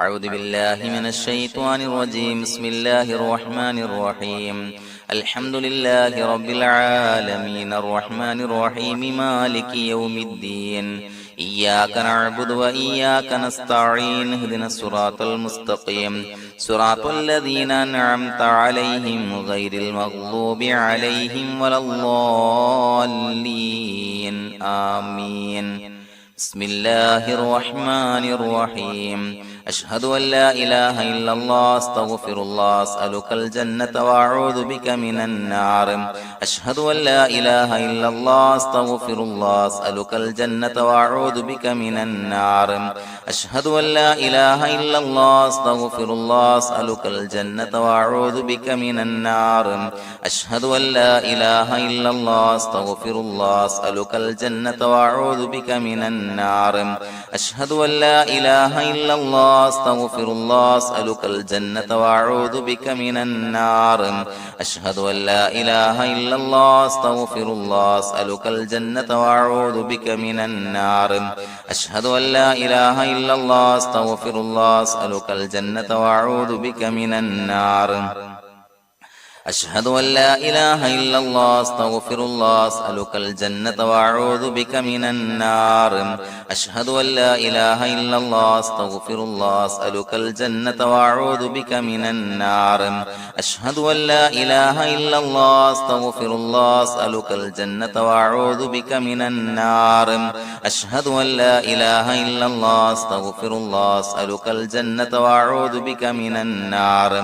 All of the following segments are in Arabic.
أعوذ بالله من الشيطان الرجيم. بسم الله الرحمن الرحيم. الحمد لله رب العالمين الرحمن الرحيم مالك يوم الدين. إياك نعبد وإياك نستعين. اهدنا الصراط المستقيم صراط الذين أنعمت عليهم غير المغضوب عليهم ولا الضالين. آمين. بسم الله الرحمن الرحيم. أشهد أن لا إله إلا الله أستغفر الله أسألك الجنة وأعوذ بك من النار. أشهد أن لا إله إلا الله أستغفر الله أسألك الجنة وأعوذ بك من النار. أشهد أن لا إله إلا الله أستغفر الله أسألك الجنة وأعوذ بك من النار. أشهد أن لا إله إلا الله أستغفر الله أسألك الجنة وأعوذ بك من النار. أشهد أن لا إله إلا الله أستغفر الله أسألك الجنة وأعوذ بك من النار. أشهد أن لا إله إلا الله أستغفر الله أسألك الجنة وأعوذ بك من النار. أشهد أن لا إله إلا الله أستغفر الله أسألك الجنة وأعوذ بك من النار. أشهد أن لا إله إلا الله أستغفر الله أسألك الجنة وأعوذ بك من النار. أشهد أن لا إله إلا الله أستغفر الله أسألك الجنة وأعوذ بك من النار. أشهد أن لا إله إلا الله أستغفر الله أسألك الجنة وأعوذ بك من النار. أشهد أن لا إله إلا الله أستغفر الله أسألك الجنة وأعوذ بك من النار.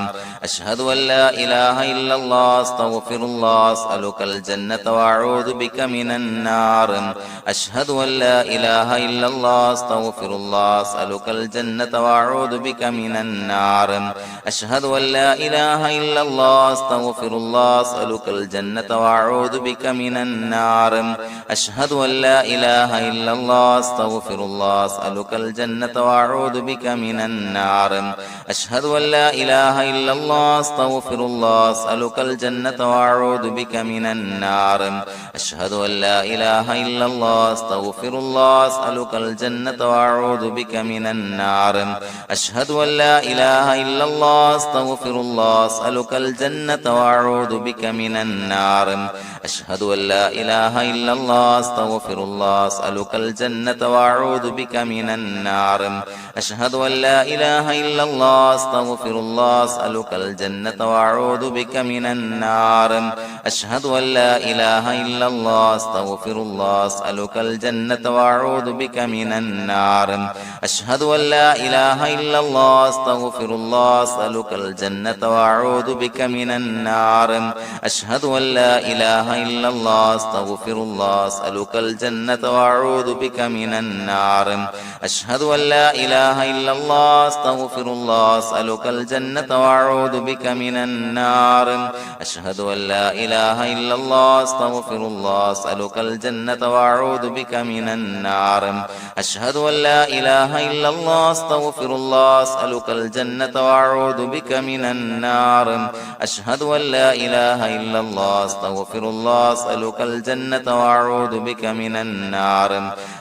أشهد أن لا إله إلا الله أستغفر الله أسألك الجنة وأعوذ بك من النار. أشهد أن لا إله إلا الله أستغفر الله أسألك الجنة وأعوذ بك من النار. أشهد أن لا إله إلا الله أستغفر الله أسألك الجنة وأعوذ بك من النار. أشهد أن لا إله إلا الله أستغفر الله أسألك الجنة وأعوذ بك من النار. أشهد أن لا إله إلا الله أستغفر الله أسألك الجنة وأعوذ بك من النار. أشهد أن لا إله إلا الله أستغفر الله أسألك الجنة وأعوذ بك من النار. أشهد أن لا إله إلا الله أستغفر الله أسألك الجنة وأعوذ بك من النار. أشهد أن لا إله إلا الله أستغفر الله أسألك الجنة وأعوذ بك من النار. أشهد أن لا إله إلا الله أستغفر الله أسألك الجنة وأعوذ بك من النار. أشهد أن لا إله إلا الله أستغفر الله أسألك الجنة وأعوذ بك من النار. أشهد أن لا إله إلا الله أستغفر الله أسألك الجنة وأعوذ بك من النار. أشهد أن لا إله إلا الله أستغفر الله أسألك الجنة وأعوذ بك من النار. أشهد أن لا إله إلا الله أستغفر الله أسألك الجنة وأعوذ بك من النار. أشهد أن لا إله إلا الله أستغفر الله أسألك الجنة وأعوذ بك من النار. أشهد أن لا إله إلا الله أستغفر الله أسألك الجنة وأعوذ بك من النار. أشهد أن لا إله إلا الله أستغفر الله أسألك الجنة وأعوذ بك من النار.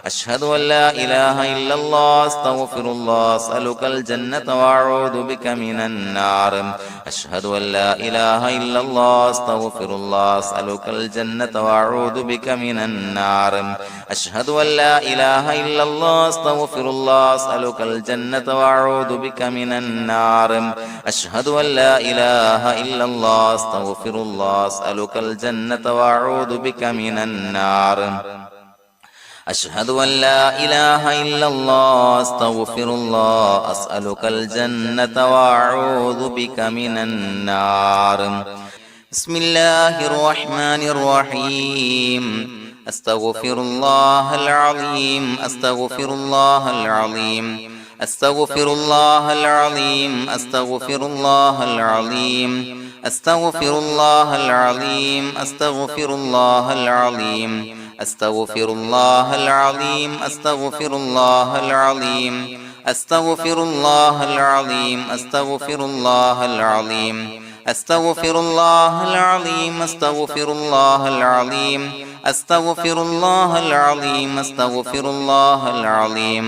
أشهد أن لا إله إلا الله أستغفر الله أسألك الجنة وأعوذ بك من النار. أشهد أن لا إله إلا الله أستغفر الله أسألك الجنة وأعوذ بك من النار. أشهد أن لا إله إلا الله أستغفر الله أسألك الجنة وأعوذ بك من النار. أشهد أن لا إله إلا الله أستغفر الله أسألك الجنة وأعوذ بك من النار. أشهد أن لا إله إلا الله أستغفر الله أسألك الجنة وأعوذ بك من النار. بسم الله الرحمن الرحيم. أستغفر الله العظيم أستغفر الله العظيم أستغفر الله العظيم أستغفر الله العظيم أستغفر الله العظيم أستغفر الله العظيم أستغفر الله العظيم أستغفر الله العظيم أستغفر الله العظيم أستغفر الله العظيم أستغفر الله العظيم أستغفر الله العظيم أستغفر الله العظيم أستغفر الله العظيم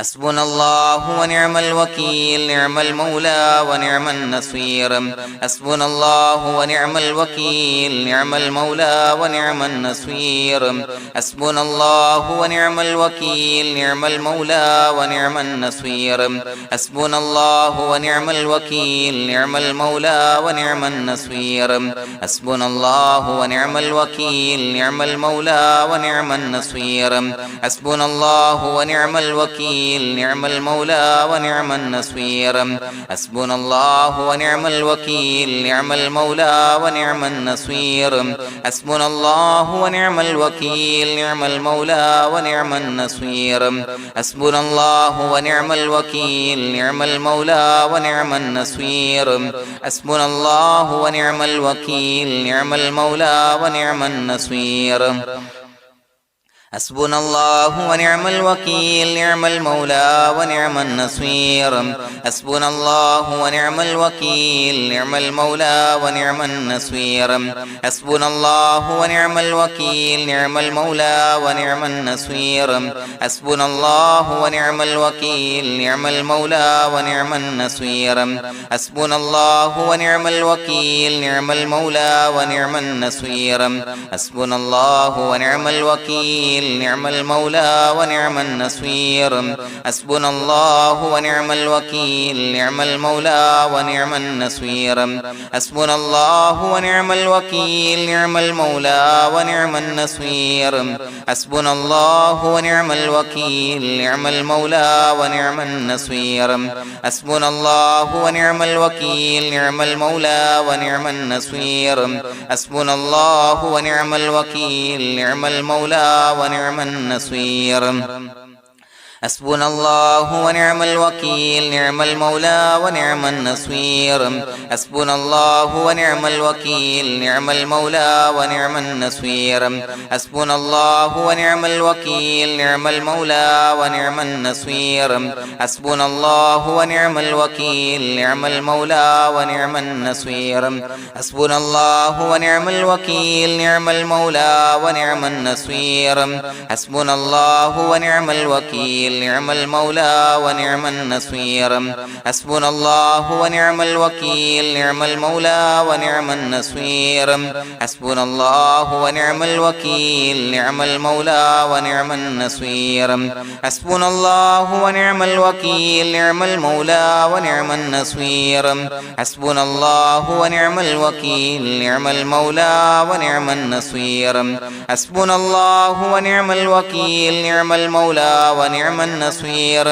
حسبنا الله ونعم الوكيل نعم المولى ونعم النصير حسبنا الله ونعم الوكيل نعم المولى ونعم النصير حسبنا الله ونعم الوكيل نعم المولى ونعم النصير حسبنا الله ونعم الوكيل نعم المولى ونعم النصير حسبنا الله ونعم الوكيل نعم المولى ونعم النصير حسبنا الله ونعم الوكيل نعم المولى ونعم النصير حسبنا الله ونعم الوكيل نعم المولى ونعم النصير حسبنا الله ونعم الوكيل نعم المولى ونعم النصير حسبنا الله ونعم الوكيل نعم المولى ونعم النصير حسبنا الله ونعم الوكيل نعم المولى ونعم النصير حسبنا الله ونعم الوكيل نعم المولى ونعم النصير حسبنا الله ونعم الوكيل نعم المولى ونعم النصير حسبنا الله ونعم الوكيل نعم المولى ونعم النصير حسبنا الله ونعم الوكيل نعم المولى ونعم النصير حسبنا الله ونعم الوكيل نعم المولى ونعم النصير حسبنا الله ونعم الوكيل نعم المولى ونعم النصير حسبنا الله ونعم الوكيل نعم المولى ونعم النصير حسبنا الله ونعم الوكيل نعم المولى ونعم النصير حسبنا الله ونعم الوكيل نعم المولى ونعم النصير حسبنا الله ونعم الوكيل نعم المولى ونعم النصير حسبنا الله ونعم الوكيل نعم المولى ونعم النصير حسبنا الله ونعم الوكيل نعم المولى ونعم النصير حسبنا الله ونعم الوكيل نعم المولى ونعم النصير حسبنا الله ونعم الوكيل نعم المولى ونعم النصير حسبنا الله ونعم الوكيل نعم المولى ونعم النصير حسبنا الله ونعم الوكيل نعم المولى ونعم النصير حسبنا الله ونعم الوكيل نعم المولى ونعم النصير حسبنا الله ونعم الوكيل نعم المولى ونعم النصير حسبنا الله ونعم الوكيل نعم المولى ونعم النصير حسبنا الله ونعم الوكيل نعم المولى ونعم النصير حسبنا الله ونعم الوكيل نعم المولى ونعم النصير حسبنا الله ونعم الوكيل نعم المولى ونعم النصير حسبنا الله ونعم الوكيل نعم المولى ونعم النصير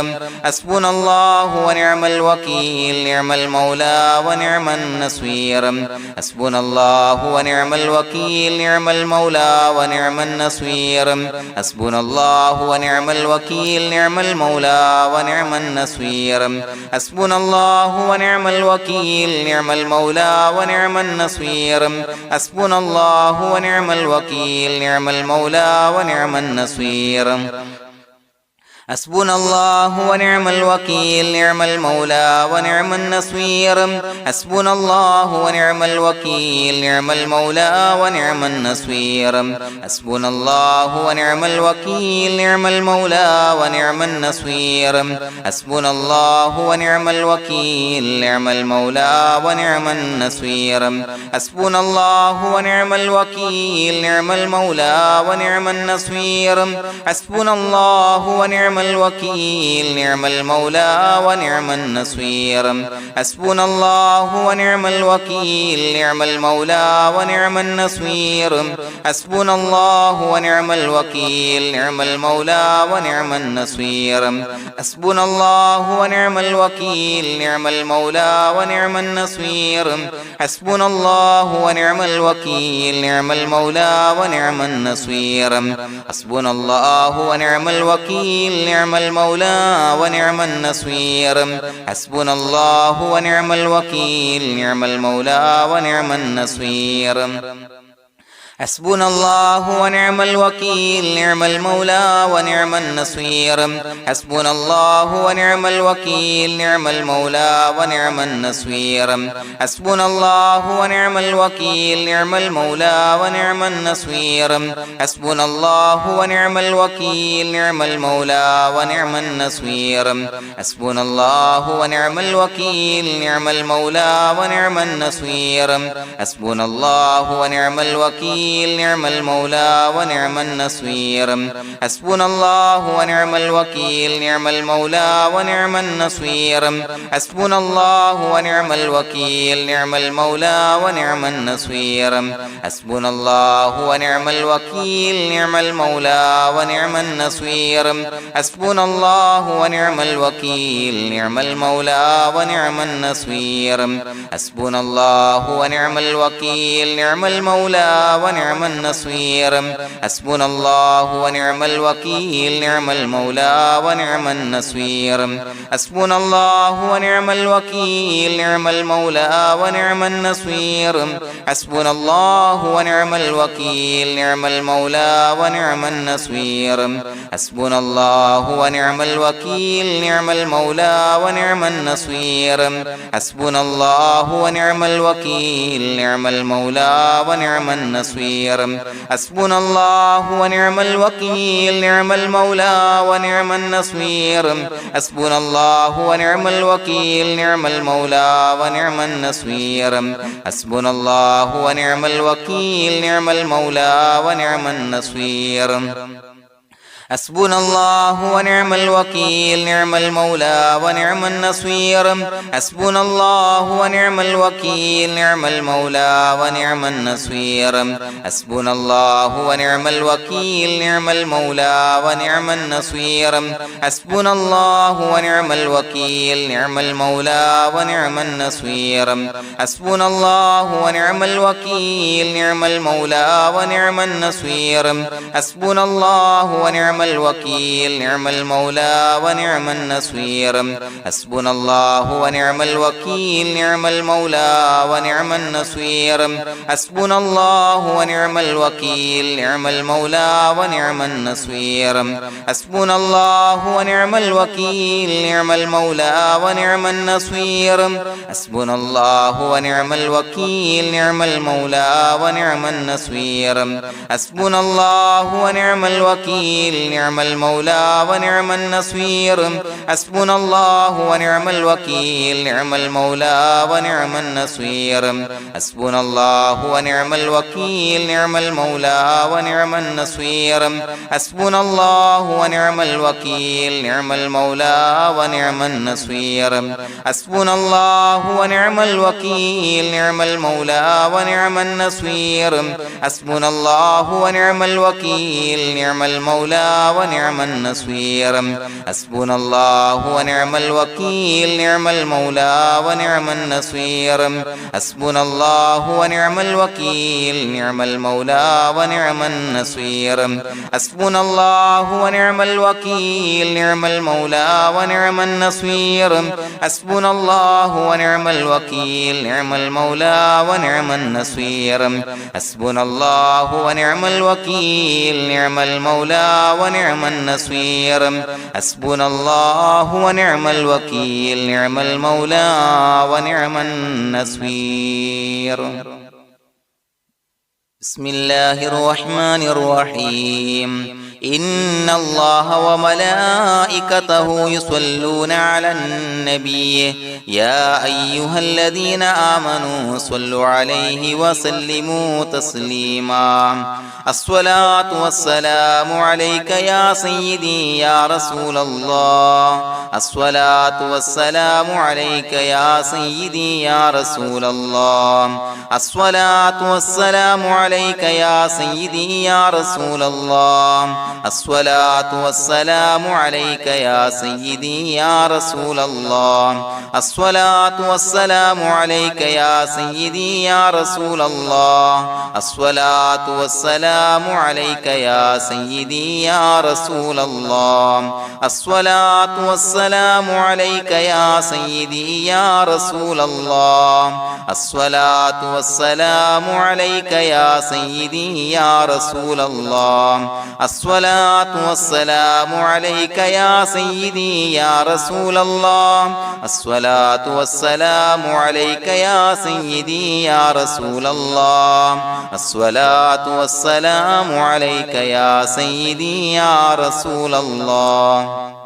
حسبنا الله ونعم الوكيل نعم المولى ونعم النصير حسبنا الله ونعم الوكيل نعم المولى ونعم النصير حسبنا الله ونعم الوكيل نعم المولى ونعم النصير حسبنا الله ونعم الوكيل نعم المولى ونعم النصير حسبنا الله ونعم الوكيل نعم المولى ونعم النصير حسبنا الله ونعم الوكيل نعم المولى ونعم النصير حسبنا الله ونعم الوكيل نعم المولى ونعم النصير حسبنا الله ونعم الوكيل نعم المولى ونعم النصير حسبنا الله ونعم الوكيل نعم المولى ونعم النصير حسبنا الله ونعم الوكيل نعم المولى ونعم النصير حسبنا الله ونعم الوكيل نعم المولى ونعم النصير حسبنا الله ونعم الوكيل نعم المولى ونعم النصير حسبنا الله ونعم الوكيل نعم المولى ونعم النصير حسبنا الله ونعم الوكيل نعم المولى ونعم النصير حسبنا الله ونعم الوكيل نعم المولى ونعم النصير حسبنا الله ونعم الوكيل نعم المولى ونعم النصير حسبنا الله ونعم الوكيل نعم المولى ونعم النصير حسبنا الله ونعم الوكيل نعم المولى ونعم النصير حسبنا الله ونعم الوكيل نعم المولى ونعم النصير حسبنا الله ونعم الوكيل نعم المولى ونعم النصير حسبنا الله ونعم الوكيل نعم المولى ونعم النصير حسبنا الله ونعم الوكيل نعم المولى ونعم النصير حسبنا الله ونعم الوكيل نعم المولى ونعم النصير حسبنا الله ونعم الوكيل نعم المولى ونعم النصير حسبنا الله ونعم الوكيل نعم المولى ونعم النصير حسبنا الله ونعم الوكيل نعم المولى ونعم النصير حسبنا الله ونعم الوكيل نعم المولى ونعم النصير حسبنا الله ونعم الوكيل نعم المولى ونعم النصير حسبنا الله ونعم الوكيل نعم المولى ونعم النصير حسبنا الله ونعم الوكيل نعم المولى ونعم النصير حسبنا الله ونعم الوكيل نعم المولى ونعم النصير حسبنا الله ونعم الوكيل نعم المولى ونعم النصير حسبنا الله ونعم الوكيل نعم المولى ونعم النصير حسبنا الله ونعم الوكيل نعم المولى ونعم النصير حسبنا الله ونعم الوكيل نعم المولى ونعم النصير حسبنا الله ونعم الوكيل نعم المولى ونعم النصير حسبنا الله ونعم الوكيل نعم المولى ونعم النصير حسبنا الله ونعم الوكيل نعم المولى ونعم النصير حسبنا الله ونعم الوكيل نعم المولى ونعم النصير حسبنا الله ونعم الوكيل نعم المولى ونعم النصير حسبنا الله ونعم الوكيل نعم المولى ونعم النصير حسبنا الله ونعم الوكيل نعم المولى ونعم النصير حسبنا الله ونعم الوكيل نعم المولى ونعم النصير حسبنا الله ونعم الوكيل نعم المولى ونعم النصير حسبنا الله ونعم الوكيل نعم المولى ونعم النصير حسبنا الله ونعم الوكيل نعم المولى ونعم النصير حسبنا الله ونعم الوكيل نعم المولى ونعم النصير حسبنا الله ونعم الوكيل نعم المولى ونعم النصير حسبنا الله ونعم الوكيل نعم المولى ونعم النصير حسبنا الله ونعم الوكيل نعم المولى ونعم النصير حسبنا الله ونعم الوكيل نعم المولى ونعم النصير حسبنا الله ونعم الوكيل نعم المولى ونعم النصير حسبنا الله ونعم الوكيل نعم المولى ونعم النصير حسبنا الله ونعم الوكيل نعم المولى ونعم النصير حسبنا الله ونعم الوكيل نعم المولى ونعم النصير حسبنا الله ونعم الوكيل نعم المولى ونعم النصير حسبنا الله ونعم الوكيل نعم المولى ونعم النصير بسم الله الرحمن الرحيم إن الله وملائكته يصلون على النبي يا أيها الذين آمنوا صلوا عليه وسلموا تسليما الصلاة والسلام عليك يا سيدي يا رسول الله الصلاة والسلام عليك يا سيدي يا رسول الله الصلاة والسلام عليك يا سيدي يا رسول الله الصلاة والسلام عليك يا سيدي يا رسول الله الصلاة والسلام عليك يا سيدي يا رسول الله الصلاة والسلام عليك يا سيدي يا رسول الله الصلاة والسلام والسلام عليك يا سيدي يا رسول الله الصلاة والسلام عليك يا سيدي يا رسول الله الصلاة والسلام عليك يا سيدي يا رسول الله الصلاة والسلام عليك يا سيدي يا رسول الله الصلاة والسلام عليك يا سيدي يا رسول الله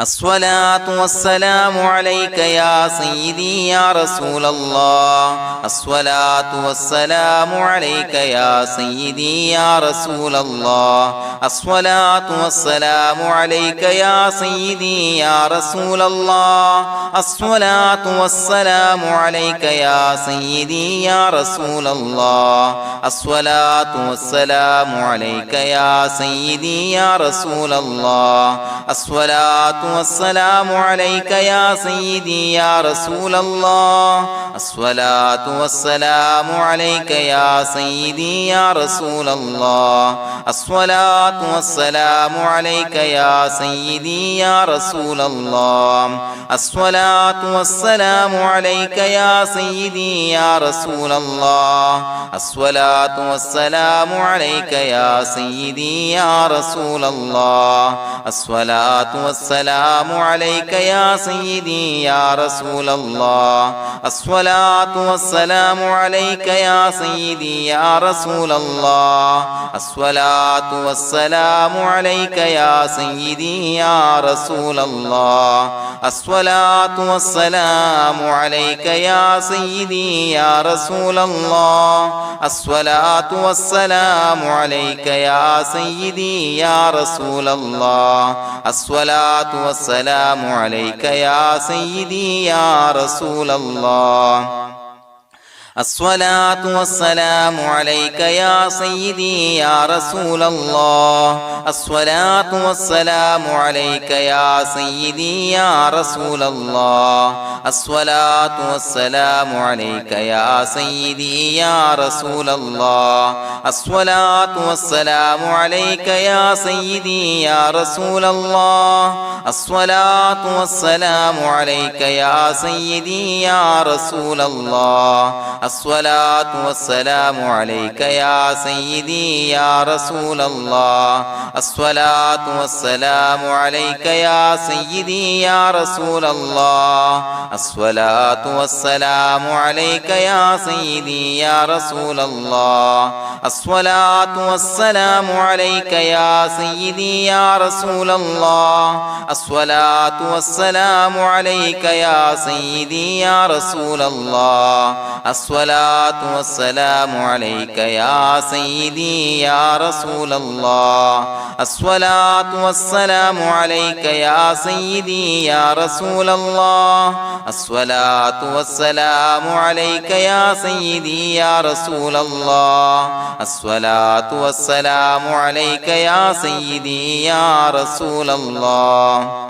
الصلاة والسلام عليك يا سيدي يا رسول الله الصلاة والسلام عليك يا سيدي يا رسول الله الصلاة والسلام عليك يا سيدي يا رسول الله الصلاة والسلام عليك يا سيدي يا رسول الله الصلاة والسلام عليك يا سيدي يا رسول الله الصلاة والسلام عليك يا سيدي يا رسول الله الصلاة والسلام عليك يا سيدي يا رسول الله الصلاة والسلام عليك يا سيدي يا رسول الله الصلاة والسلام عليك يا سيدي يا رسول الله الصلاة والسلام عليك يا سيدي يا رسول الله الصلاة والسلام عليك يا سيدي يا رسول الله الصلاة والسلام عليك يا سيدي يا رسول الله الصلاة والسلام عليك يا سيدي يا رسول الله الصلاة والسلام عليك يا سيدي يا رسول الله الصلاة والسلام عليك يا سيدي يا رسول الله الصلاة والسلام عليك يا سيدي يا رسول الله الصلاة والسلام عليك يا سيدي يا رسول الله الصلاة والسلام عليك يا سيدي يا رسول الله الصلاة والسلام عليك يا سيدي يا رسول الله الصلاة والسلام عليك يا سيدي يا رسول الله الصلاة والسلام عليك يا سيدي يا رسول الله الصلاة والسلام عليك يا سيدي يا رسول الله الصلاة والسلام عليك يا سيدي يا رسول الله الصلاة والسلام عليك يا سيدي يا رسول الله الصلاة والسلام عليك يا سيدي يا رسول الله الصلاة والسلام عليك يا سيدي يا رسول الله الصلاة والسلام عليك يا سيدي يا رسول الله الصلاة والسلام عليك يا سيدي يا رسول الله الصلاة والسلام عليك يا سيدي يا رسول الله الصلاة والسلام عليك يا سيدي يا رسول الله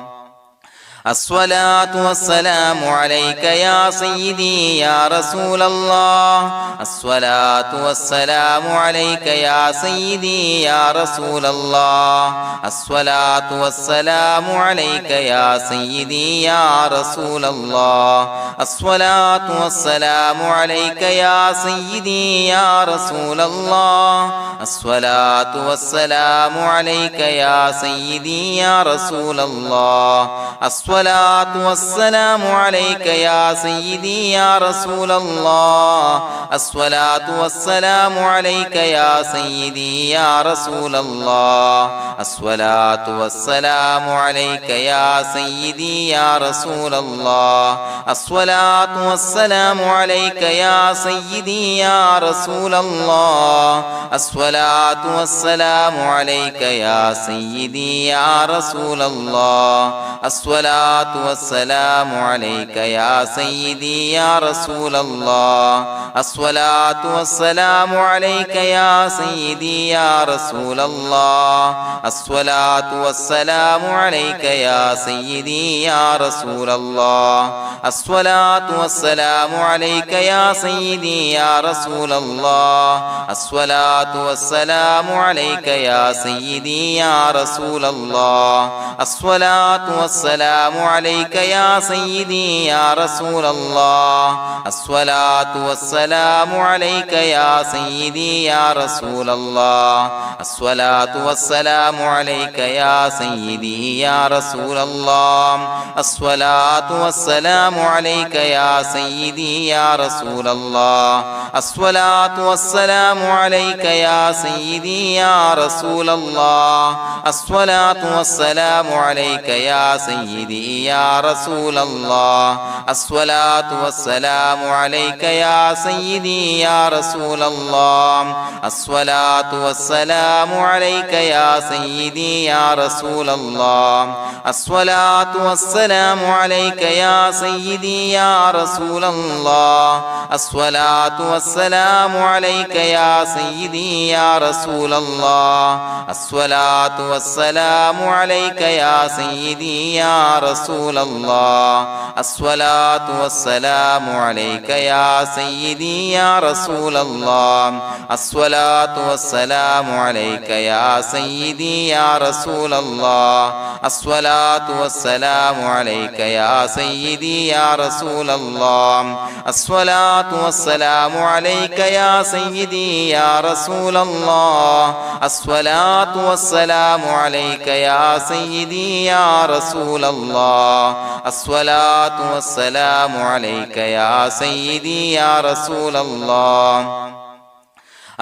الصلاة والسلام عليك يا سيدي يا رسول الله الصلاة والسلام عليك يا سيدي يا رسول الله الصلاة والسلام عليك يا سيدي يا رسول الله الصلاة والسلام عليك يا سيدي يا رسول الله الصلاة والسلام عليك يا سيدي يا رسول الله الصلاة والسلام عليك يا سيدي يا رسول الله الصلاة والسلام عليك يا سيدي يا رسول الله الصلاة والسلام عليك يا سيدي يا رسول الله الصلاة والسلام عليك يا سيدي يا رسول الله الصلاة والسلام عليك يا سيدي يا رسول الله الصلاة الصلاة والسلام عليك يا سيدي يا رسول الله الصلاة والسلام عليك يا سيدي يا رسول الله الصلاة والسلام عليك يا سيدي يا رسول الله الصلاة والسلام عليك يا سيدي يا رسول الله الصلاة والسلام عليك يا سيدي يا رسول الله الصلاة والسلام عليك يا سيدي يا رسول الله الصلاة والسلام عليك يا سيدي يا رسول الله الصلاة والسلام عليك يا سيدي يا رسول الله الصلاة والسلام عليك يا سيدي يا رسول الله الصلاة والسلام عليك يا سيدي يا رسول الله الصلاة والسلام عليك يا سيدي يا رسول الله الصلاة والسلام عليك يا سيدي يا رسول الله الصلاة والسلام عليك يا سيدي يا رسول الله الصلاة والسلام عليك يا سيدي يا رسول الله الصلاة والسلام عليك يا سيدي يا رسول الله الصلاة والسلام عليك يا سيدي يا رسول الله الصلاة والسلام عليك يا سيدي يا رسول الله الصلاة والسلام عليك يا سيدي يا رسول الله الصلاة والسلام عليك يا سيدي يا رسول الله الصلاة والسلام عليك يا سيدي يا رسول الله الصلاة والسلام عليك يا سيدي يا رسول الله الصلاة والسلام عليك يا سيدي يا رسول الله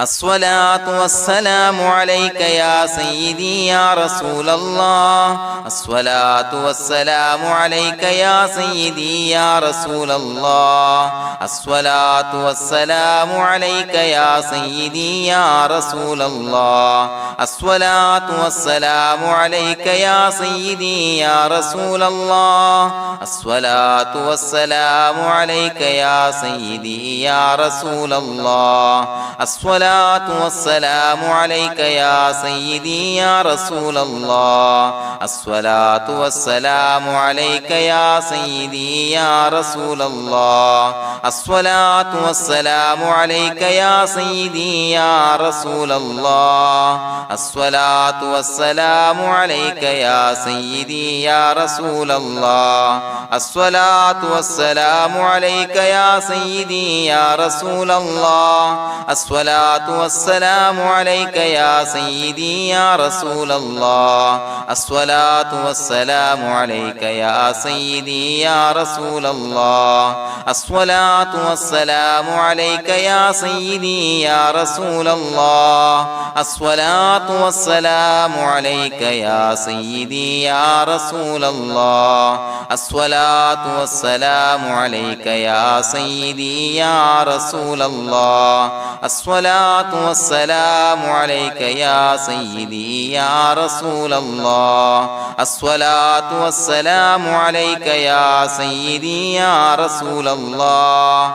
الصلاة والسلام عليك يا سيدي يا رسول الله الصلاة والسلام عليك يا سيدي يا رسول الله الصلاة والسلام عليك يا سيدي يا رسول الله الصلاة والسلام عليك يا سيدي يا رسول الله الصلاة والسلام عليك يا سيدي يا رسول الله الصلاة والسلام عليك يا سيدي يا رسول الله الصلاة والسلام عليك يا سيدي يا رسول الله الصلاة والسلام عليك يا سيدي يا رسول الله الصلاة والسلام عليك يا سيدي يا رسول الله الصلاة والسلام عليك يا سيدي يا رسول الله الصلاة والسلام عليك يا سيدي يا رسول الله الصلاة والسلام عليك يا سيدي يا رسول الله الصلاة والسلام عليك يا سيدي يا رسول الله الصلاة والسلام عليك يا سيدي يا رسول الله الصلاة والسلام عليك يا سيدي يا رسول الله الصلاة والسلام عليك يا سيدي يا رسول الله الصلاة والسلام عليك يا سيدي يا رسول الله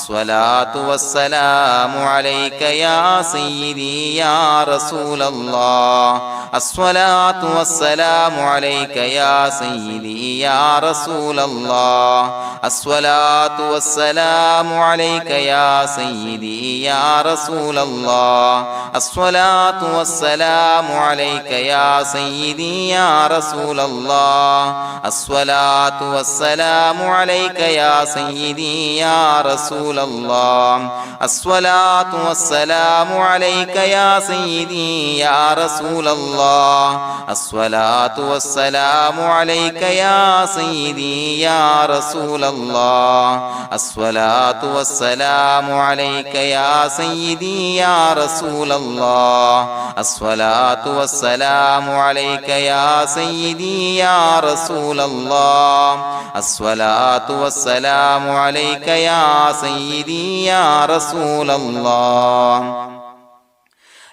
الصلاة والسلام عليك يا سيدي يا رسول الله الصلاة والسلام عليك يا سيدي يا رسول الله الصلاة والسلام عليك يا سيدي يا رسول الله الصلاة والسلام عليك يا سيدي يا رسول الله الصلاة والسلام عليك يا سيدي يا رسول الله الصلاة والسلام عليك يا سيدي يا رسول الله الصلاة والسلام عليك يا سيدي يا رسول الله الصلاة والسلام عليك يا سيدي يا رسول الله الصلاة والسلام عليك يا سيدي يا رسول الله الصلاة والسلام عليك يا سيدي يا رسول الله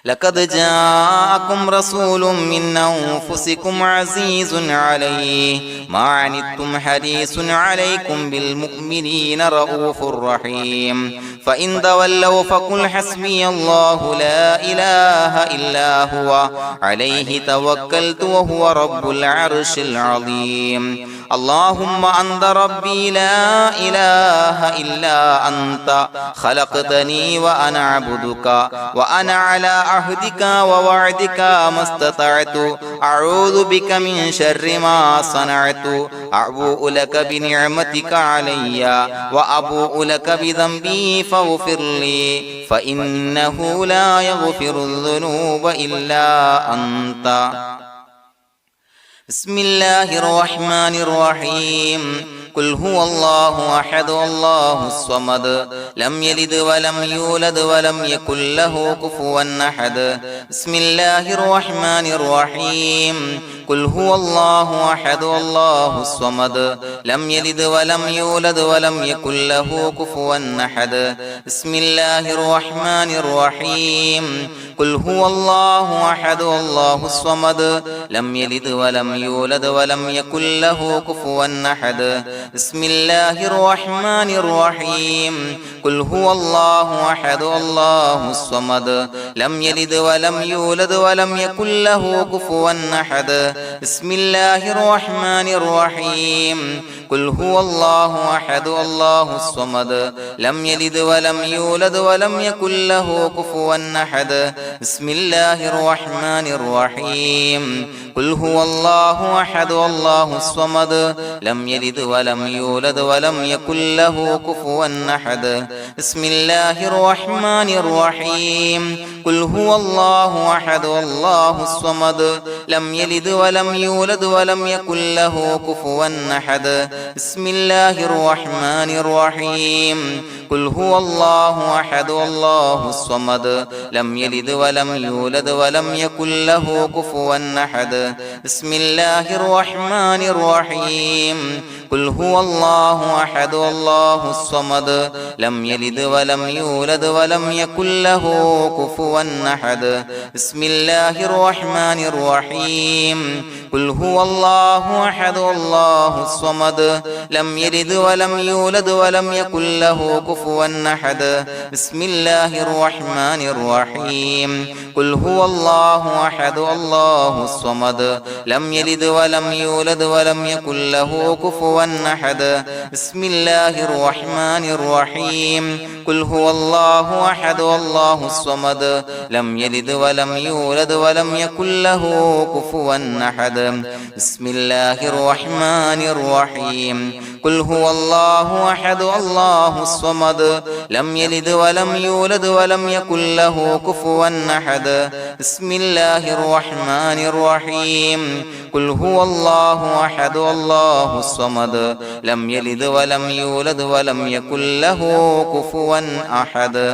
لقد جاءكم رسول من أنفسكم عزيز عليه ما عنتم حريص عليكم بالمؤمنين رؤوف رحيم فإن تولوا فقل حسبي الله لا إله إلا هو عليه توكلت وهو رب العرش العظيم اللهم أنت ربي لا إله إلا أنت خلقتني وأنا عبدك وأنا على عهدك ووعدك ما استطعت أعوذ بك من شر ما صنعت أبوء لك بنعمتك علي وأبوء لك بذنبي فاغفر لي فإنه لا يغفر الذنوب إلا أنت بسم الله الرحمن الرحيم قل هو الله أحد الله الصمد لم يلد ولم يولد ولم يكن له كفوا أحد بسم الله الرحمن الرحيم قل هو الله أحد الله الصمد لم يلد ولم يولد ولم يكن له كفوا أحد بسم الله الرحمن الرحيم قل هو الله أحد الله الصمد لم يلد ولم يولد ولم يكن له كفوا أحد بسم الله الرحمن الرحيم قل هو الله أحد الله الصمد لم يلد ولم يولد ولم يكن له كفوا أحد بسم الله الرحمن الرحيم قل هو الله أحد الله الصمد لم يلد ولم يولد ولم يكن له كفوا أحد بسم الله الرحمن الرحيم قل هو الله أحد الله الصمد لم يلد ولم يولد ولم يكن له كفوا أحد بسم الله الرحمن الرحيم قل هو الله أحد الله الصمد لم يلد ولم يولد ولم يكن له كفوا أحد بسم الله الرحمن الرحيم قل هو الله أحد الله الصمد لم يلد ولم يولد ولم يكن له كفوا أحد بسم الله الرحمن الرحيم قل هو الله أحد الله الصمد لم يلد ولم يولد ولم يكن له كفوا أحد بسم الله الرحمن الرحيم قل هو الله أحد الله الصمد لم يلد ولم يولد ولم يكن له كفوا أحد بسم الله الرحمن الرحيم قل هو الله أحد الله الصمد لم يلد ولم يولد ولم يكن له كفوا أحد بسم الله الرحمن الرحيم قل هو الله أحد الله الصمد لم يلد ولم يولد ولم يكن له كفوا أحد بسم الله الرحمن الرحيم قل هو الله أحد الله الصمد لم يلد ولم يولد ولم يكن له كفوا أحد بسم الله الرحمن الرحيم قل هو الله أحد الله الصمد لم يلد ولم يولد ولم يكن له كفوا أحد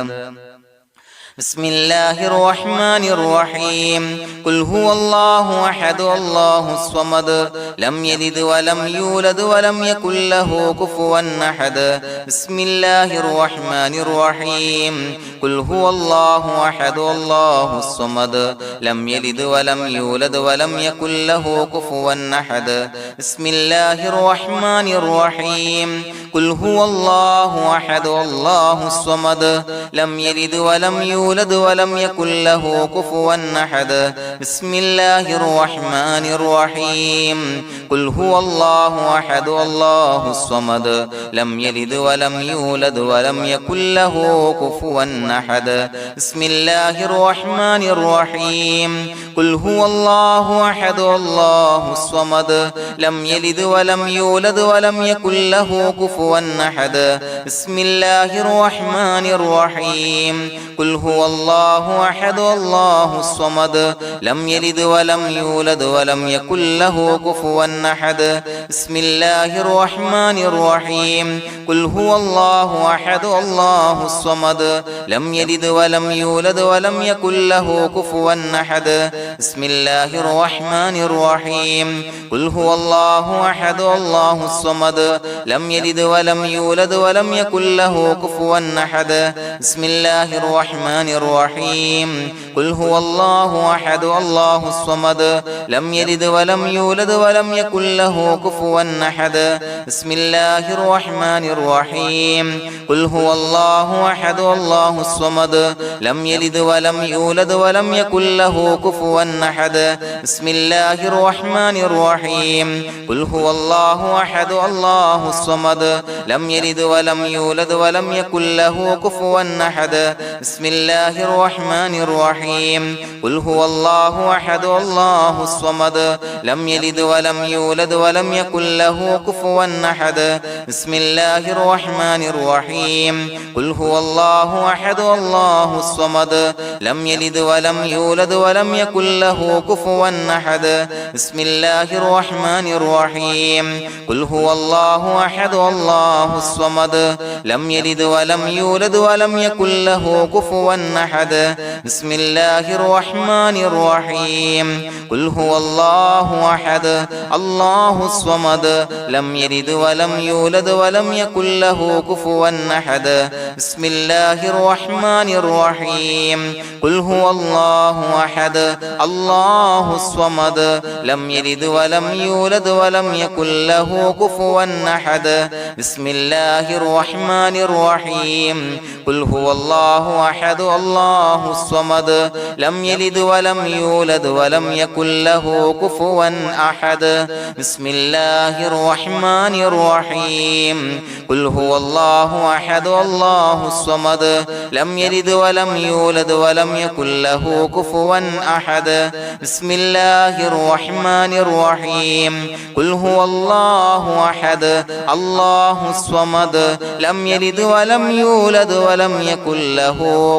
بسم الله الرحمن الرحيم قل هو الله أحد الله الصمد لم يلد ولم يولد ولم يكن له كفوا أحد بسم الله الرحمن الرحيم قل هو الله أحد الله الصمد لم يلد ولم يولد ولم يكن له كفوا أحد بسم الله الرحمن الرحيم قل هو الله أحد الله الصمد لم يلد ولم يولد ولم يكن له كفوا أحد بسم الله الرحمن الرحيم قل هو الله أحد الله الصمد لم يلد ولم يولد ولم يكن له كفوا أحد بسم الله الرحمن الرحيم قل هو الله أحد الله الصمد لم يلد ولم يولد ولم يكن له كفوا أحد بسم الله الرحمن الرحيم قل هو الله أحد الله الصمد لم يلد ولم يولد ولم يكن له كفوا أحد بسم الله الرحمن الرحيم قل هو الله أحد الله الصمد لم يلد ولم يولد ولم يكن له كفوا أحد بسم الله الرحمن الرحيم قل هو الله أحد الله الصمد لم يلد ولم يولد ولم يكن له كفوا أحد بسم الله الرحمن الرحمن الرحيم قل هو الله أحد الله الصمد لم يلد ولم يولد ولم يكن له كفوا أحد بسم الله الرحمن الرحيم قل هو الله أحد الله الصمد لم يلد ولم يولد ولم يكن له كفوا أحد بسم الله الرحمن الرحيم قل هو الله أحد الله الصمد لم يلد ولم يولد ولم يكن له كفوا أحد بسم الله الرحمن الرحيم قل هو الله أحد الله الصمد لم يلد ولم يولد ولم يكن له كفوا أحد بسم الله الرحمن الرحيم قل هو الله أحد الله الصمد لم يلد ولم يولد ولم يكن له كفوا أحد بسم الله الرحمن الرحيم قل هو الله أحد الله الصمد لم يلد ولم يولد ولم يكن له كفوا أحد بسم الله الرحمن الرحيم قل هو الله أحد الله الصمد لم يلد ولم يولد ولم يكن له كفوا أحد بسم الله الرحمن الرحيم قل هو الله أحد الله الصمد لم يلد ولم يولد ولم يكن له كفوا أحد بسم الله الرحمن الرحيم قل هو الله أحد الله الصمد لم يلد ولم يولد ولم يكن له كفوا أحد بسم الله الرحمن الرحيم قل هو الله أحد الله الصمد لم يلد ولم يولد ولم يكن له كفوا أحد بسم الله الرحمن الرحيم قل هو الله أحد الله الصمد لم يلد ولم يولد ولم يكن له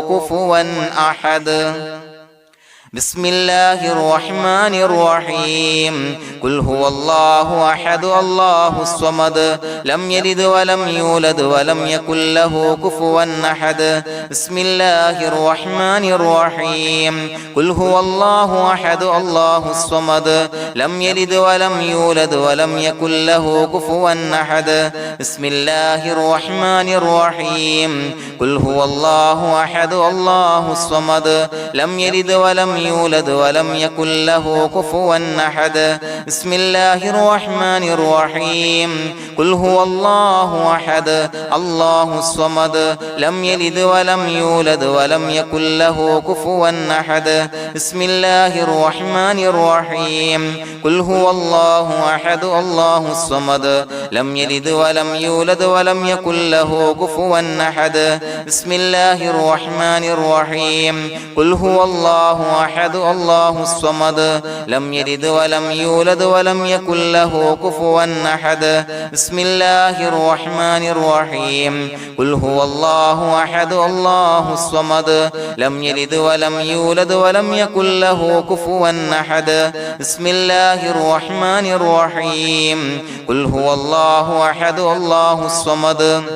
كفوا أحد بسم الله الرحمن الرحيم قل هو الله أحد الله الصمد لم يلد ولم يولد ولم يكن له كفوا أحد بسم الله الرحمن الرحيم قل هو الله أحد الله الصمد لم يلد ولم يولد ولم يكن له كفوا أحد بسم الله الرحمن الرحيم قل هو الله أحد الله الصمد لم يلد ولم يولد ولم يكن له كفوا أحد بسم الله الرحمن الرحيم قل هو الله أحد الله الصمد لم يلد ولم يولد ولم يكن له كفوا أحد بسم الله الرحمن الرحيم قل هو الله أحد الله الصمد لم يلد ولم يولد ولم يكن له كفوا أحد بسم الله الرحمن الرحيم قل هو الله أحد الله الصمد لم يلد ولم يولد ولم يكن له كفوا أحد بسم الله الرحمن الرحيم قل هو الله أحد الله الصمد لم يلد ولم يولد ولم يكن له كفوا أحد بسم الله الرحمن الرحيم قل هو الله أحد الله الصمد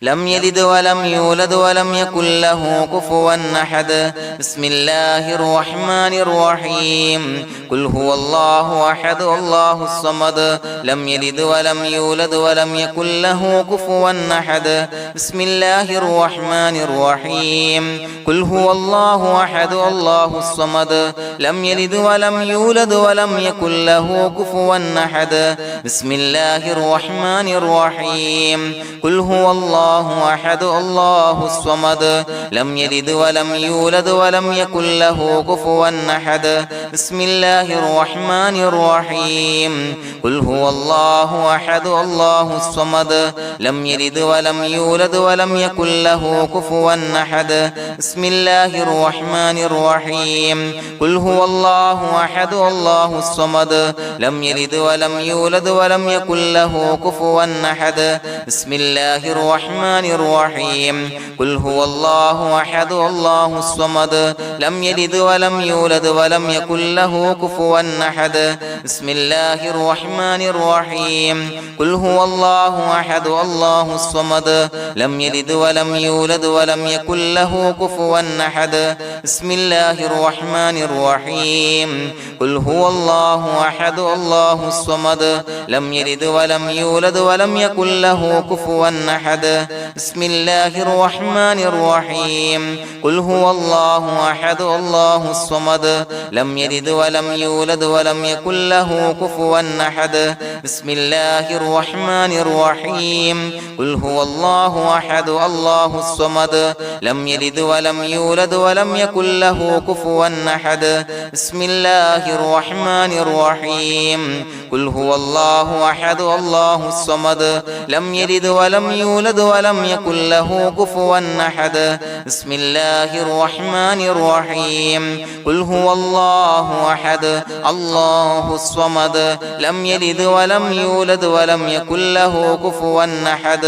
لم يلد ولم يولد ولم يكن له كفوا أحد بسم الله الرحمن الرحيم قل هو الله أحد الله الصمد لم يلد ولم يولد ولم يكن له كفوا أحد بسم الله الرحمن الرحيم قل هو الله أحد الله الصمد لم يلد ولم يولد ولم يكن له كفوا أحد بسم الله الرحمن الرحيم قل هو الله أحد الله الصمد لم يلد ولم يولد ولم يكن له كفوا أحد بسم الله الرحمن الرحيم قل هو الله أحد الله الصمد لم يلد ولم يولد ولم يكن له كفوا أحد بسم الله الرحمن الرحيم قل هو الله أحد الله الصمد لم يلد ولم يولد ولم يكن له كفوا أحد بسم الله الرحمن الرحيم قل هو الله أحد الله الصمد لم يلد ولم يولد ولم يكن له كفوا أحد بسم الله الرحمن الرحيم قل هو الله أحد الله الصمد لم يلد ولم يولد ولم يكن له كفوا أحد بسم الله الرحمن الرحيم قل هو الله أحد الله الصمد لم يلد ولم يولد ولم يكن له كفوا أحد بسم الله الرحمن الرحيم قل هو الله أحد الله الصمد لم يلد ولم يولد ولم يكن له كفوا أحد بسم الله الرحمن الرحيم قل هو الله أحد الله الصمد لم يلد ولم يولد ولم يكن له كفوا أحد بسم الله الرحمن الرحيم قل هو الله أحد الله الصمد لم يلد ولم يولد ولم يكن له كفوا أحد بسم الله الرحمن الرحيم قل هو الله أحد الله الصمد لم يلد ولم يولد ولم يكن له كفوا أحد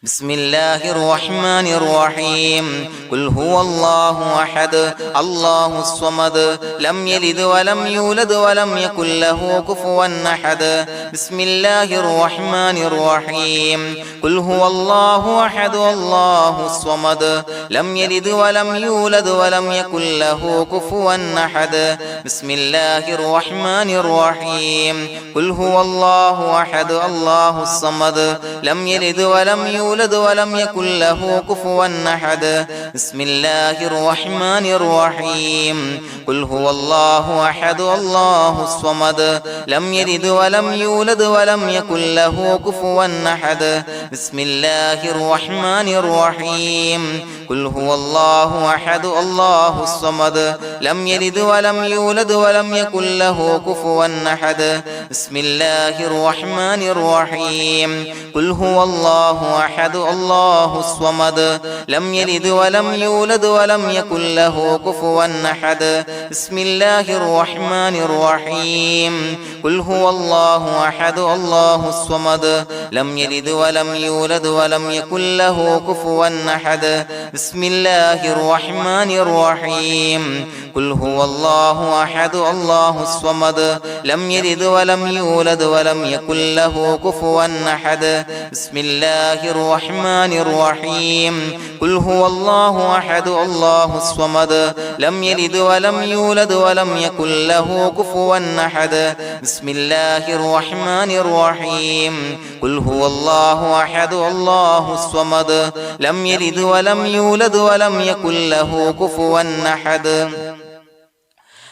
بسم الله الرحمن الرحيم قل هو الله أحد الله الصمد لم يلد ولم يولد ولم يكن له كفوا أحد بسم الله الرحمن الرحيم قل هو الله أحد الله الصمد لم يلد ولم يولد ولم يكن له كفوا أحد بسم الله الرحمن الرحيم قل هو الله أحد الله الصمد لم يلد ولم يولد ولم يكن له كفوا أحد بسم الله الرحمن الرحيم قل هو الله أحد الله الصمد لم يلد ولم يولد ولم يكن له كفوا أحد بسم الله الرحمن الرحيم قل هو الله أحد الله الصمد لم يلد ولم يولد ولم يكن له كفوا أحد بسم الله الرحمن الرحيم قل هو الله أحد الله الصمد لم يلد ولم يولد ولم يكن له كفوا أحد بسم الله الرحمن الرحيم قل هو الله أحد الله الصمد لم يلد ولم يولد ولم يكن له كفوا أحد بسم الله الرحمن الرحيم قل هو الله أحد الله الصمد لم يلد ولم يولد ولم يكن له كفوا أحد بسم الله الرحمن الرحيم قل هو الله أحد الله الصمد لم يلد ولم يولد ولم يكن له كفوا أحد بسم الله الرحمن الرحيم قل هو الله أحد الله الصمد لم يلد ولم يولد ولم يكن له كفوا أحد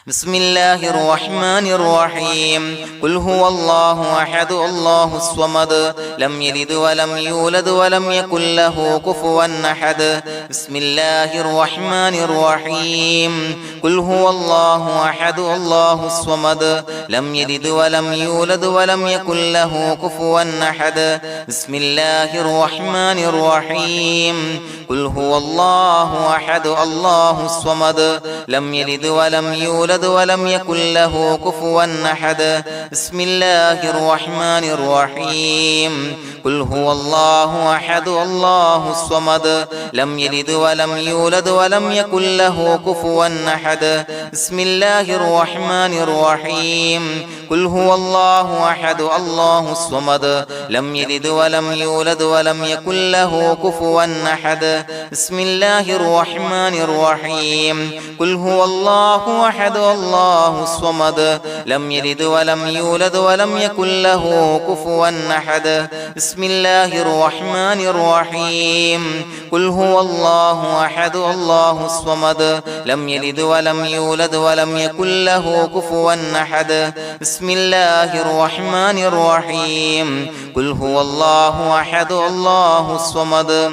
بسم الله الرحمن الرحيم قل هو الله أحد الله الصمد لم يلد ولم يولد ولم يكن له كفوا أحد بسم الله الرحمن الرحيم قل هو الله أحد الله الصمد لم يلد ولم يولد ولم يكن له كفوا أحد بسم الله الرحمن الرحيم قل هو الله أحد الله الصمد لم يلد ولم يولد ولم يكن له كفوا أحد بسم الله الرحمن الرحيم قل هو الله أحد الله الصمد لم يلد ولم يولد ولم يكن له كفوا أحد بسم الله الرحمن الرحيم قل هو الله أحد الله الصمد لم يلد ولم يولد ولم يكن له كفوا أحد بسم الله الرحمن الرحيم قل هو الله أحد الله الصمد لم يلد ولم يولد ولم يكن له كفوا أحد بسم الله الرحمن الرحيم قل هو الله أحد الله الصمد لم يلد ولم يولد ولم يكن له كفوا أحد بسم الله الرحمن الرحيم قل هو الله أحد الله الصمد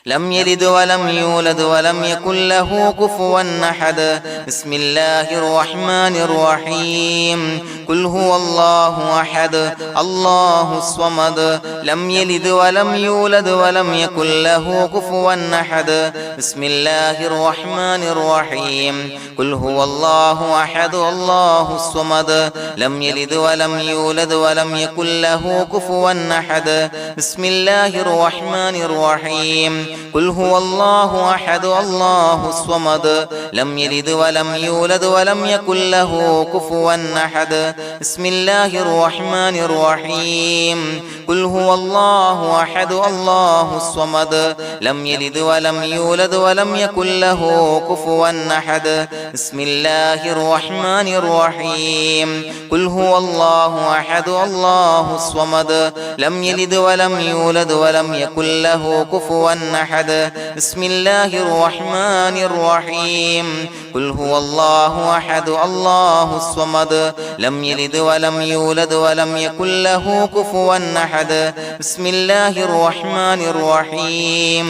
لم يلد ولم يولد ولم يكن له كفوا أحد بسم الله الرحمن الرحيم قل هو الله أحد الله الصمد لم يلد ولم يولد ولم يكن له كفوا أحد بسم الله الرحمن الرحيم قل هو الله أحد الله الصمد لم يلد ولم يولد ولم يكن له كفوا أحد بسم الله الرحمن الرحيم قل هو الله أحد الله الصمد لم يلد ولم يولد ولم يكن له كفوا أحد بسم الله الرحمن الرحيم قل هو الله أحد الله الصمد لم يلد ولم يولد ولم يكن له كفوا أحد بسم الله الرحمن الرحيم قل هو الله أحد الله الصمد لم يلد ولم يولد ولم يكن له كفوا أحد بسم الله الرحمن الرحيم قل هو الله أحد الله الصمد لم يلد ولم يولد ولم يكن له كفوا أحد بسم الله الرحمن الرحيم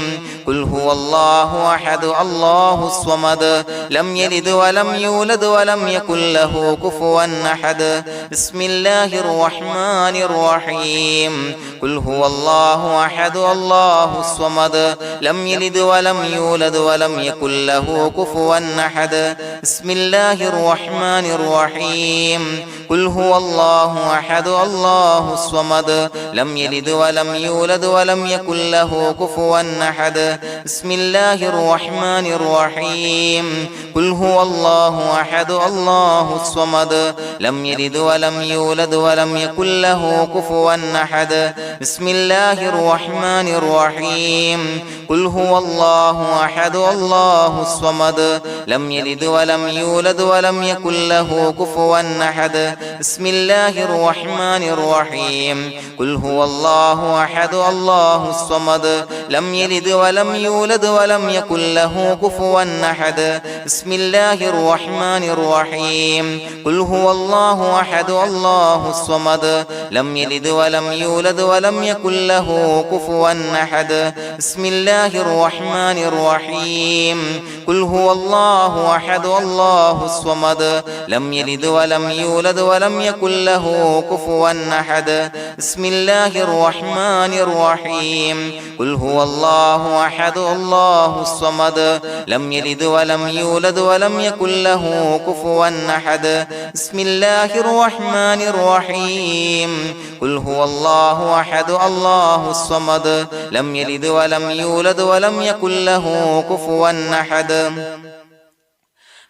قل هو الله أحد الله الصمد لم يلد ولم يولد ولم يكن له كفوا أحد بسم الله الرحمن الرحيم قل هو الله أحد الله الصمد لم يلد ولم يولد ولم يكن له كفوا أحد بسم الله الرحمن الرحيم قل هو الله أحد الله الصمد لم يلد ولم يولد ولم يكن له كفوا أحد بسم الله الرحمن الرحيم قل هو الله أحد الله الصمد لم يلد ولم يولد ولم يكن له كفوا أحد بسم الله الرحمن الرحيم قل هو الله أحد الله الصمد لم يلد ولم يولد ولم يكن له كفوا أحد بسم الله الرحمن الرحيم قل هو الله أحد الله الصمد لم يلد ولم يولد ولم يكن له كفوا أحد بسم الله الرحمن الرحيم قل هو الله أحد الله الصمد لم يلد ولم يولد ولم يكن له كفوا أحد بسم الله الرحمن الرحيم قل هو الله أحد الله الصمد لم يلد ولم يولد ولم يكن له كفوا أحد بسم الله الرحمن الرحيم قل هو الله أحد الله الصمد لم يلد ولم يولد ولم يكن له كفوا أحد بسم الله الرحمن الرحيم قل هو الله أحد الله الصمد لم يلد ولم يولد ولم يكن له كفوا أحد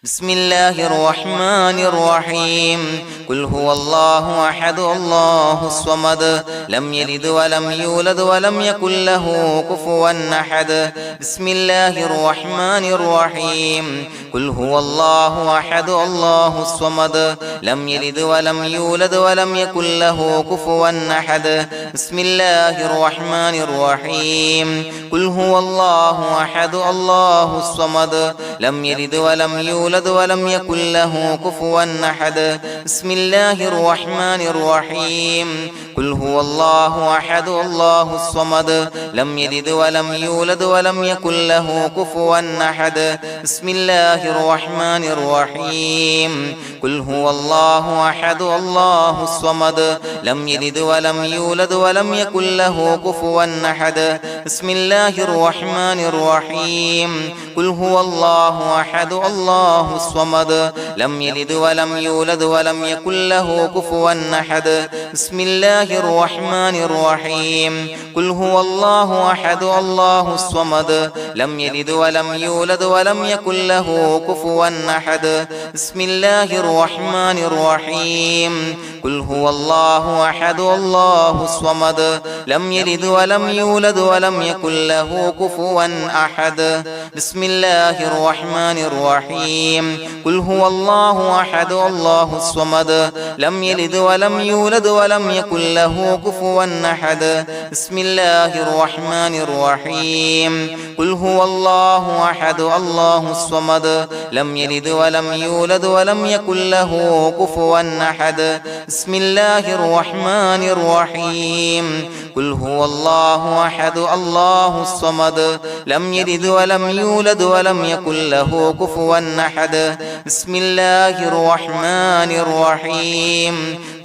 بسم الله الرحمن الرحيم قل هو الله أحد الله الصمد لم يلد ولم يولد ولم يكن له كفوا أحد بسم الله الرحمن الرحيم قل هو الله أحد الله الصمد لم يلد ولم يولد ولم يكن له كفوا أحد بسم الله الرحمن الرحيم قل هو الله أحد الله الصمد لم يلد ولم يولد ولم يكن له كفوا أحد بسم الله الرحمن الرحيم قل هو الله أحد الله الصمد لم يلد ولم يولد ولم يكن له كفوا أحد بسم الله الرحمن الرحيم قل هو الله أحد الله الصمد لم يلد ولم يولد ولم يكن له كفوا أحد بسم الله الرحمن الرحيم قل هو الله أحد الله الصمد لم يلد ولم يولد ولم يكن له كفوا أحد بسم الله الرحمن الرحيم قل هو الله أحد الله الصمد لم يلد ولم يولد ولم يكن له كفوا أحد بسم الله الرحمن الرحيم قل هو الله أحد الله الصمد لم يلد ولم يولد ولم يكن له كفوا أحد بسم الله الرحمن الرحيم قل هو الله أحد الله الصمد لم يلد ولم يولد ولم يكن له كفوا أحد بسم الله الرحمن الرحيم قل هو الله أحد الله الصمد لم يلد ولم يولد ولم يكن له كفوا أحد بسم الله الرحمن الرحيم قل هو الله أحد الله الصمد لم يلد ولم يولد ولم يكن له كفوا أحد بسم الله الرحمن الرحيم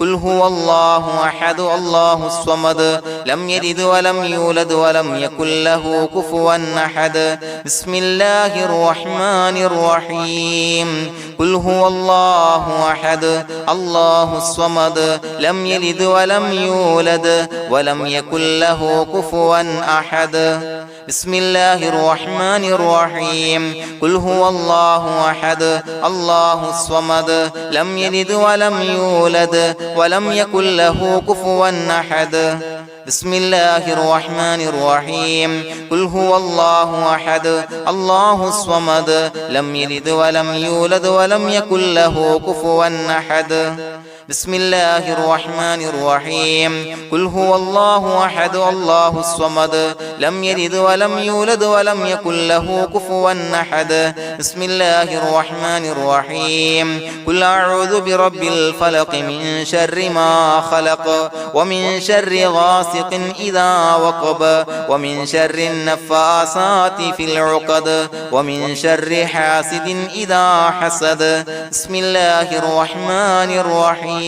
قل هو الله أحد الله الصمد لم يلد ولم يولد ولم يكن له كفوا أحد بسم الله الرحمن الرحيم قل هو الله أحد الله الصمد لم يلد ولم يولد ولم يكن له كفوا أحد بسم الله الرحمن الرحيم قل هو الله أحد الله الصمد لم يلد ولم يولد ولم يكن له كفوا أحد بسم الله الرحمن الرحيم قل هو الله أحد الله الصمد لم يلد ولم يولد ولم يكن له كفوا أحد بسم الله الرحمن الرحيم قل هو الله أحد الله الصمد لم يلد ولم يولد ولم يكن له كفوا أحد بسم الله الرحمن الرحيم قل أعوذ برب الفلق من شر ما خلق ومن شر غاسق إذا وقب ومن شر النفاثات في العقد ومن شر حاسد إذا حسد بسم الله الرحمن الرحيم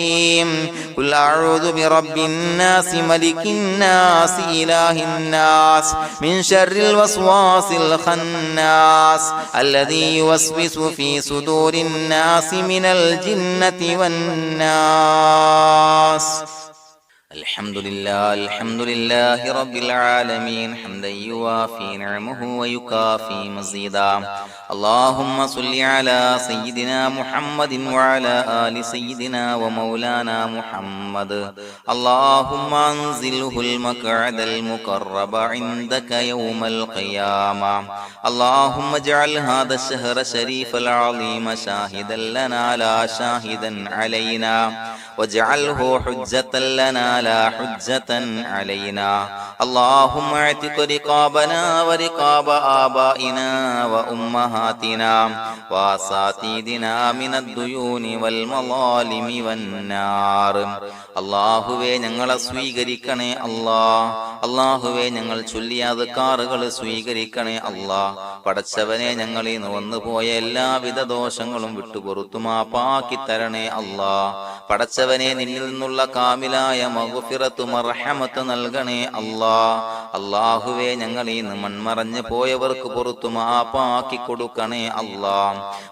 قل أعوذ برب الناس ملك الناس إله الناس من شر الوسواس الخناس الذي يوسوس في صدور الناس من الجنة والناس الحمد لله رب العالمين حمدا يوافي نعمه ويكافي مزيدا اللهم صل على سيدنا محمد وعلى آل سيدنا ومولانا محمد اللهم انزله المقعد المقرب عندك يوم القيامة اللهم اجعل هذا الشهر الشريف العظيم شاهدا لنا لا شاهدا علينا واجعله حجة لنا لا حجة علينا اللهم اعتق رقابنا ورقاب آبائنا وأمهاتنا وأساتذتنا من الديون والمظالم والنار അള്ളാഹുവേ ഞങ്ങളെ സ്വീകരിക്കണേ അള്ളാഹുവേ ഞങ്ങൾ ചൊല്ലിയ അദ്കാറുകൾ സ്വീകരിക്കണേ പടച്ചവനെ ഞങ്ങളിൽ നിന്ന് വന്നുപോയ എല്ലാവിധ ദോഷങ്ങളും വിട്ടുപുറത്തു മാപ്പാക്കി തരണേ പടച്ചവനെ നിന്നിൽ നിന്നുള്ള കാമിലായ മഗ്ഫിറത്ത് മർഹമത്ത് നൽകണേ അള്ളാഹുവേ ഞങ്ങളിൽ നിന്ന് മൺമറഞ്ഞു പോയവർക്ക് പുറത്തു മാപ്പാക്കി കൊടുക്കണേ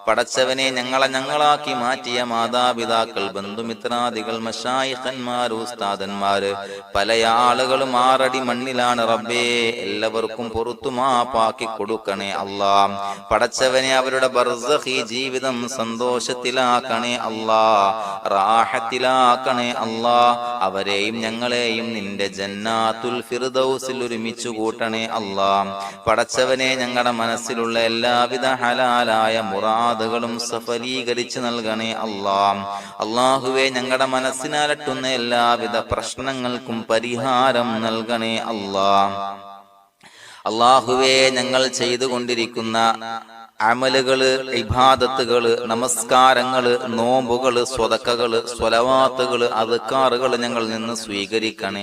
പടച്ചവനെ ഞങ്ങളാക്കി മാറ്റിയ മാതാപിതാക്കൾ ബന്ധുമിത്രാദികൾ മശായിഖന്മാർ ഉസ്താദന്മാര് പല ആളുകളും 6 അടി മണ്ണിലാണ് റബ്ബേ എല്ലാവർക്കും പുറത്തു മാപ്പാക്കി കൊടുക്കണേ പടച്ചവനെ അവരുടെ ബർസഖി ജീവിതം സന്തോഷത്തിലാക്കണേ റാഹത്തിലാക്കണേ അവരെയും ഞങ്ങളെയും നിന്റെ ജന്നാത്തുൽ ഫിർദൗസിൽ ഒരുമിച്ച് കൂട്ടണേ പടച്ചവനെ ഞങ്ങളുടെ മനസ്സിലുള്ള എല്ലാവിധ ഹലാലായ മുറാദുകളും സഫലീകരിച്ച് നൽകണേ അള്ളാഹുവേ ഞങ്ങളുടെ മനസ്സിനാലട്ടുന്ന എല്ലാവിധ പ്രശ്നങ്ങൾക്കും പരിഹാരം നൽകണേ അള്ളാഹുവേ ഞങ്ങൾ ചെയ്തുകൊണ്ടിരിക്കുന്ന അമലുകള്, ഇബാദത്തുകള്, നമസ്കാരങ്ങള്, നോമ്പുകള്, സ്വതക്കകള്, സ്വലവാത്തുകള്, അദ്കാറുകള് ഞങ്ങൾ നിന്ന് സ്വീകരിക്കണേ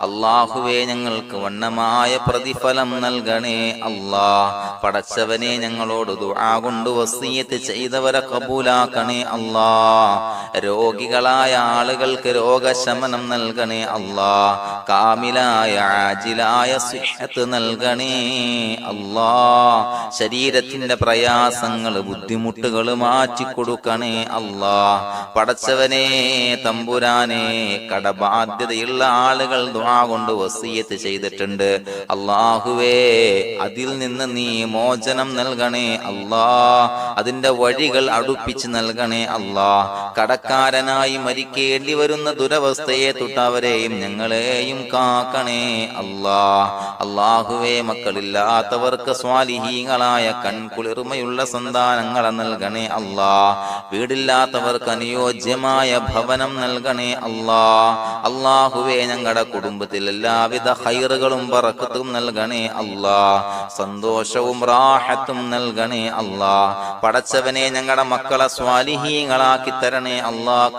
അള്ളാഹുവേ ഞങ്ങൾക്ക് വണ്ണമായ പ്രതിഫലം നൽകണേ പടച്ചവനെ ഞങ്ങളോട് ദുആ കൊണ്ട് വസിയത്ത് ചെയ്തവരെ കബൂലാക്കണേ രോഗികളായ ആളുകൾക്ക് രോഗശമനം നൽകണേ കാമിലായ ആജിലായ സിഹത്ത് നൽകണേ ശരീരത്തിന്റെ പ്രയാസങ്ങൾ, ബുദ്ധിമുട്ടുകൾ മാറ്റിക്കൊടുക്കണേ പടച്ചവനെ തമ്പുരാനെ കടബാധ്യതയുള്ള ആളുകൾ ദുആ കൊണ്ട് വസിയത്ത് ചെയ്തിട്ടുണ്ട് അള്ളാഹുവേ അതിൽ നിന്ന് നീ മോചനം നൽകണേ അതിന്റെ വഴികൾ അടുപ്പിച്ച് നൽകണേ കടക്കാരനായി മരിക്കേണ്ടി വരുന്ന ദുരവസ്ഥയെ തൊട്ടവരെയും ഞങ്ങളെയും കാക്കണേ അള്ളാഹുവേ മക്കളില്ലാത്തവർക്ക് സ്വാലിഹീങ്ങളായ കൺകുളിർമയുള്ള സന്താനങ്ങളെ നൽകണേ വീടില്ലാത്തവർക്ക് അനുയോജ്യമായ ഭവനം നൽകണേ അള്ളാഹുവേ ഞങ്ങളുടെ കുടുംബത്തിൽ എല്ലാവിധ ഖൈറുകളും ബറക്കത്തും നൽകണേ സന്തോഷവും റാഹത്തും നൽകണേ പടച്ചവനെ ഞങ്ങളുടെ മക്കളെ സ്വാലിഹീങ്ങളാക്കി തരണേ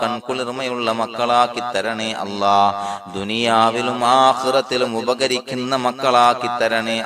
കൺകുളിർമയുള്ള മക്കളാക്കി തരണേ ദുനിയാവിലും ആഖിറത്തിലും ഉപകരിക്കുന്ന മക്കളാക്കി തരണേ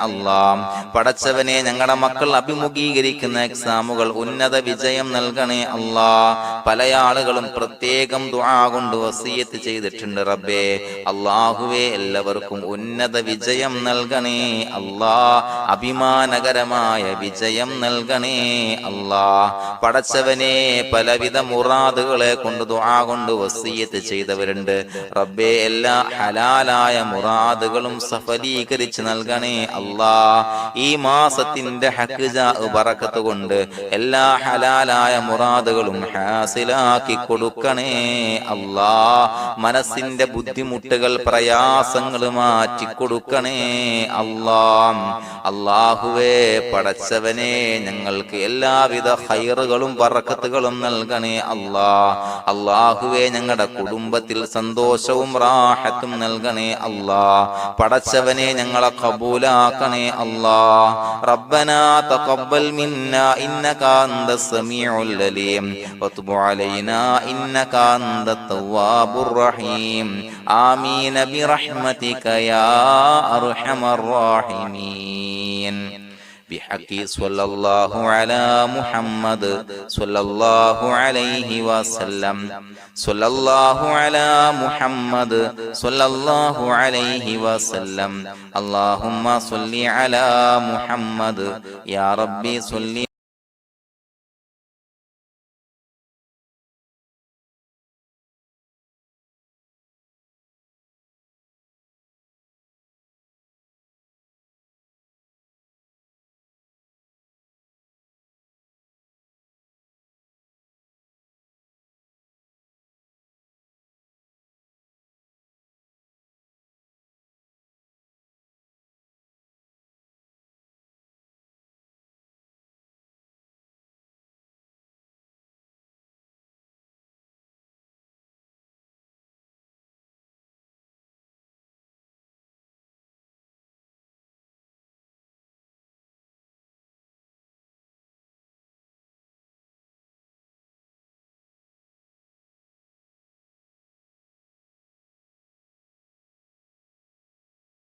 പടച്ചവനെ ഞങ്ങളുടെ മക്കൾ അഭിമുഖീകരിക്കുന്ന എക്സാമുകൾ ഉന്നത വിജയം നൽകണേ അല്ലാ. പല ആളുകളും പ്രത്യേകം ദുആ കൊണ്ട് വസിയത്ത് ചെയ്തിട്ടുണ്ട് റബ്ബേ. അല്ലാഹുവേ, എല്ലാവർക്കും ഉന്നത വിജയം നൽകണേ അല്ലാ. അഭിമാനകരമായ വിജയം നൽകണേ അല്ലാ. പടച്ചവനെ, പലവിധ മുറാദുകളെ കൊണ്ട് ദുആ കൊണ്ട് വസിയത്ത് ചെയ്തവരുണ്ട് റബ്ബേ. എല്ലാ ഹലാലായ മുറാദുകളും സഫലീകരിച്ച് നൽകണേ അല്ലാ. ഈ മാസത്തിന്റെ ഹഖ് ബറക്കത്ത് കൊണ്ട് എല്ലാ ഹലാലായ മുറാദുകളും ഹാസിലാക്കി കൊടുക്കണേ അല്ലാ. മനസ്സിന്റെ ബുദ്ധിമുട്ടുകൾ പ്രയാസങ്ങൾ മാറ്റി കൊടുക്കണേ അല്ലാ. അല്ലാഹുവേ, പടച്ചവനെ, ഞങ്ങൾക്ക് എല്ലാവിധ ഖൈറുകളും ബറക്കത്തുകളും നൽകണേ അല്ലാ. അല്ലാഹുവേ, ഞങ്ങളുടെ കുടുംബത്തിൽ സന്തോഷവും റാഹത്തും നൽകണേ അല്ലാ. പടച്ചവനെ, ഞങ്ങളെ ഖബൂലാക്കണേ അല്ലാ. റബ്ബനാ തഖബ്ബൽ മിന്നാ ഇന്നക അന്തസ് സമീഉൽ അലീം വതുബ് അലൈനാ ഇന്നക അന്തത് തവ്വാബുർ റഹീം. ആമീൻ ബിറഹ്മതിക യാ അർഹമർ റഹീമീൻ. بحق صلى الله على محمد صلى الله عليه وسلم. صلى الله على محمد صلى الله عليه وسلم. اللهم صل على محمد. يا ربي صل